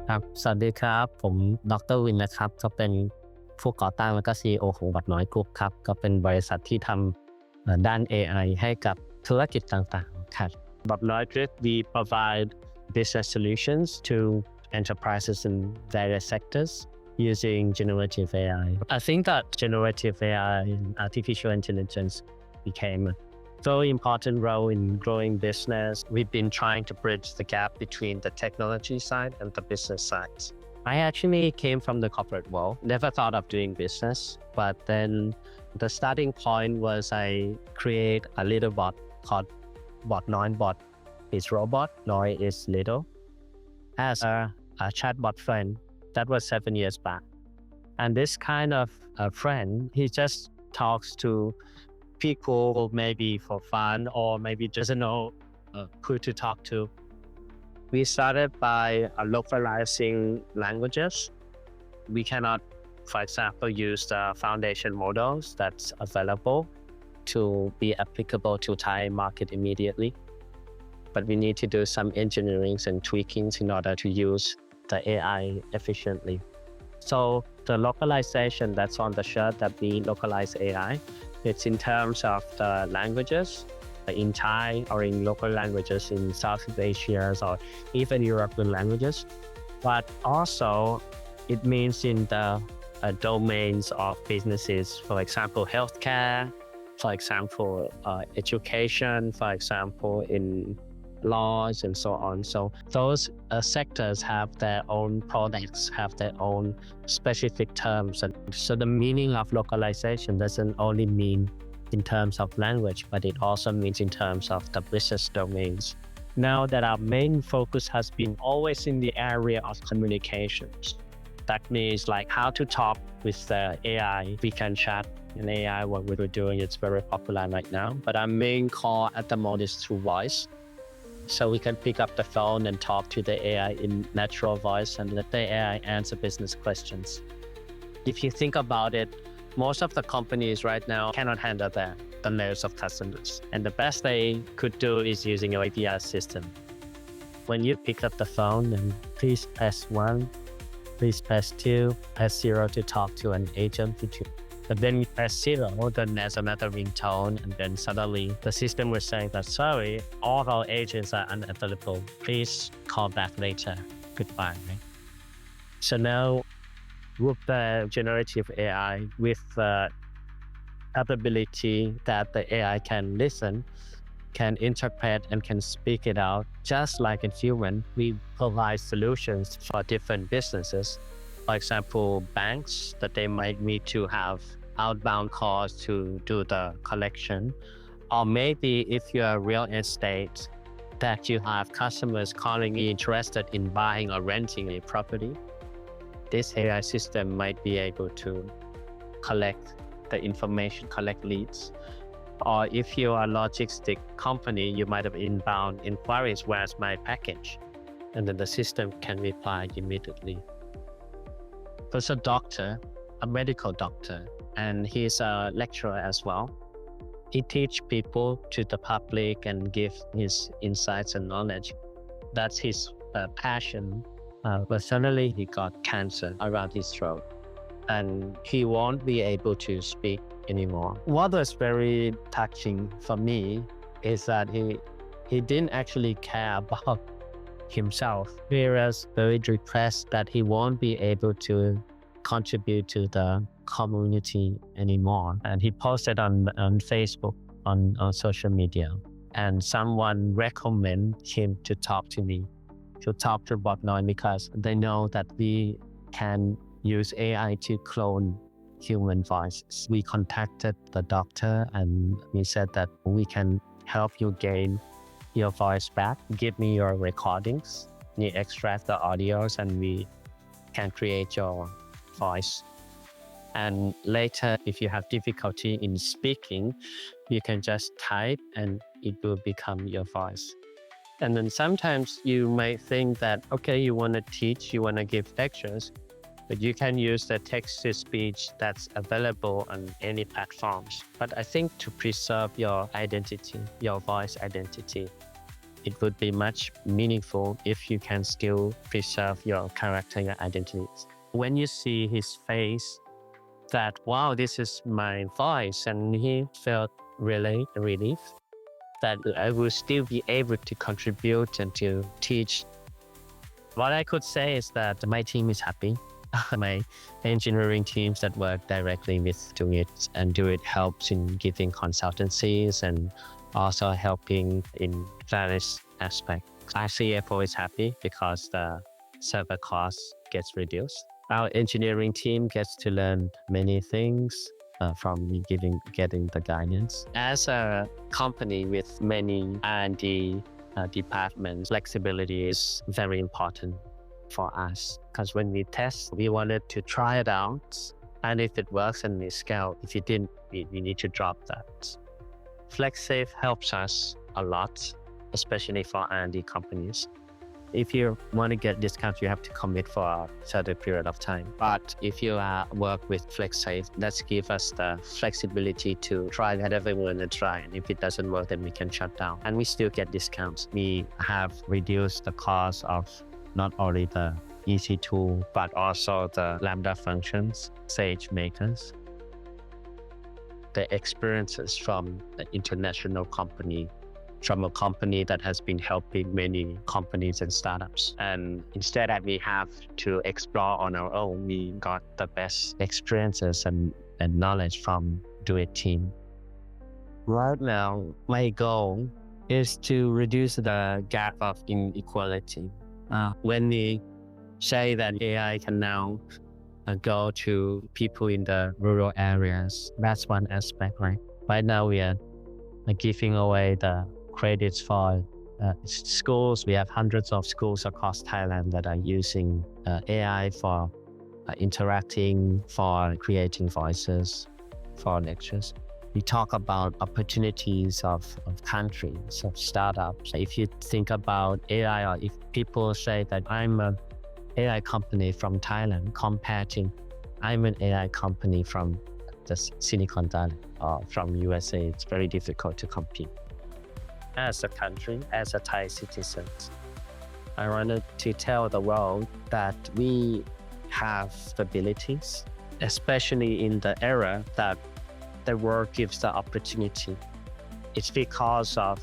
ครับสวัสดีครับผมดรวินนะครับก็เป็นผู้ก่อตั้งแล้วก็ CEO ของ BotNoi Group ครับก็เป็นบริษัทที่ทำด้าน AI ให้กับธุรกิจต่างๆครับ BotNoi Group we provide business solutions to enterprises in various sectors using generative AI. I think that generative AI and artificial intelligence became a very important role in growing business. We've been trying to bridge the gap between the technology side and the business side. I actually came from the corporate world, never thought of doing business, but then the starting point was I create a little bot called Botnoi. Bot is robot, Noi is little, as a chatbot friend. That was 7 years back. And this kind of a friend, he just talks to people maybe for fun or maybe doesn't know who to talk to. We started by localizing languages. We cannot, for example, use the foundation models that's available to be applicable to Thai market immediately. But we need to do some engineering and tweakings in order to use the AI efficiently. So the localization that's on the shirt that we localize AI, it's in terms of the languages in Thai or in local languages in Southeast Asia or even European languages. But also it means in the domains of businesses, for example, healthcare, for example, education, for example, in laws and so on. So those sectors have their own products, have their own specific terms. And so the meaning of localization doesn't only mean in terms of language, but it also means in terms of the business domains. Now that our main focus has been always in the area of communications. That means like how to talk with the AI. We can chat in AI, what we're doing, it's very popular right now. But our main core at the moment is through voice. So we can pick up the phone and talk to the AI in natural voice and let the AI answer business questions. If you think about it, most of the companies right now cannot handle the layers of customers. And the best they could do is using an API system. When you pick up the phone and please press 1, please press 2, press 0 to talk to an agent. But then you press 0, then there's another ringtone, and then suddenly the system will say that, sorry, all our agents are unavailable. Please call back later. Goodbye. Right? So now with the generative AI, with the capability that the AI can listen, can interpret, and can speak it out, just like a human, we provide solutions for different businesses. For example, banks that they might need to have outbound calls to do the collection. Or maybe if you're real estate, that you have customers calling you interested in buying or renting a property. This AI system might be able to collect the information, collect leads. Or if you are a logistic company, you might have inbound inquiries, where's my package? And then the system can reply immediately. There's a doctor, a medical doctor, and he's a lecturer as well. He teaches people to the public and gives his insights and knowledge. That's his passion. But suddenly he got cancer around his throat and he won't be able to speak anymore. What was very touching for me is that he didn't actually care about himself. He was very depressed that he won't be able to contribute to the community anymore. And he posted on Facebook, on social media, and someone recommended him to talk to me, to talk to BotNoi, because they know that we can use AI to clone human voices. We contacted the doctor and we said that we can help you gain your voice back. Give me your recordings. You extract the audios and we can create your voice. And later, if you have difficulty in speaking, you can just type and it will become your voice. And then sometimes you might think that, okay, you want to teach, you want to give lectures, but you can use the text-to-speech that's available on any platforms. But I think to preserve your identity, your voice identity, it would be much meaningful if you can still preserve your character, your identities. When you see his face, that wow, this is my voice, and he felt really relief that I will still be able to contribute and to teach. What I could say is that my team is happy. My engineering teams that work directly with DoiT and DoiT helps in giving consultancies and also helping in various aspects. Our CFO is happy because the server cost gets reduced. Our engineering team gets to learn many things from getting the guidance. As a company with many R&D departments, flexibility is very important for us, because when we test, we wanted to try it out, and if it works and we scale, if it didn't, we need to drop that. FlexSave helps us a lot, especially for R&D companies. If you want to get discounts, you have to commit for a certain period of time. But if you work with FlexSave, that's give us the flexibility to try whatever we want to try. And if it doesn't work, then we can shut down. And we still get discounts. We have reduced the cost of not only the EC2, but also the Lambda functions, SageMakers. The experiences from the international company, from a company that has been helping many companies and startups. And instead that we have to explore on our own, we got the best experiences and knowledge from DoiT team. Right now, my goal is to reduce the gap of inequality. When we say that AI can now go to people in the rural areas, that's one aspect, right? Right now we are giving away the credits for schools. We have hundreds of schools across Thailand that are using AI for interacting, for creating voices, for lectures. We talk about opportunities of countries, of startups. If you think about AI, or if people say that I'm an AI company from Thailand compared to I'm an AI company from the Silicon Valley or from USA, it's very difficult to compete. As a country, as a Thai citizen, I wanted to tell the world that we have abilities, especially in the era that the world gives the opportunity. It's because of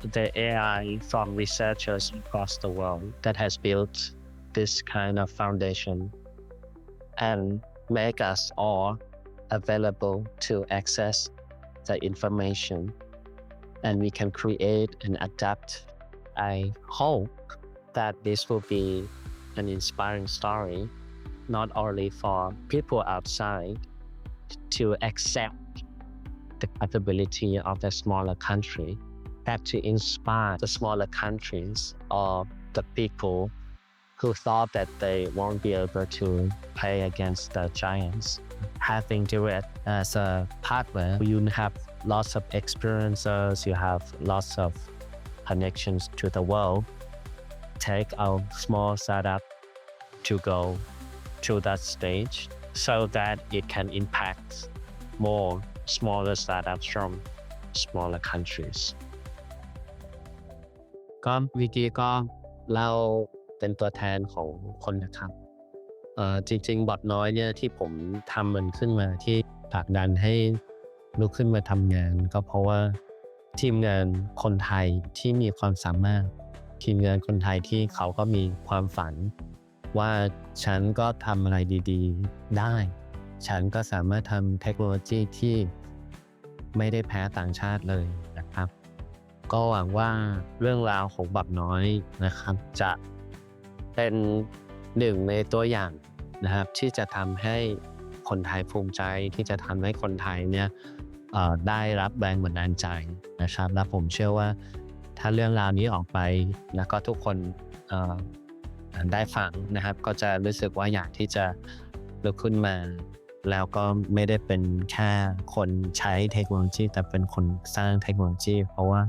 the AI from researchers across the world that has built this kind of foundation and make us all available to access the information, and we can create and adapt. I hope that this will be an inspiring story, not only for people outside to accept the capability of a smaller country, but to inspire the smaller countries or the people who thought that they won't be able to play against the giants. Having DoiT as a partner, you have lots of experiences, you have lots of connections to the world. Take our small startup to go to that stage so that it can impact more smaller startups from smaller countries. ก็วิกี้ก็เล่าเป็นตัวแทนของคนนะครับจริงๆบอทน้อยเนี่ยที่ผมทำมันขึ้นมาที่ผลักดันให้ลุกขึ้นมาทำงานก็เพราะว่าทีมงานคนไทยที่มีความสามารถทีมงานคนไทยที่เขาก็มีความฝันว่าฉันก็ทำอะไรดีๆได้ฉันก็สามารถทำเทคโนโลยีที่ไม่ได้แพ้ต่างชาติเลยนะครับก็หวังว่าเรื่องราวของบอทน้อยนะครับจะเป็นหนึ่งในตัวอย่างนะครับที่จะทำให้คนไทยภูมิใจที่จะทำให้คนไทยเนี่ยได้รับแรงบันดาลใจนะครับและผมเชื่อว่าถ้าเรื่องราวนี้ออกไปแล้วก็ทุกคนได้ฟังนะครับก็จะรู้สึกว่าอยากที่จะลุกขึ้นมาแล้วก็ไม่ได้เป็นแค่คนใช้เทคโนโลยีแต่เป็นคนสร้างเทคโนโลยีเพราะว่า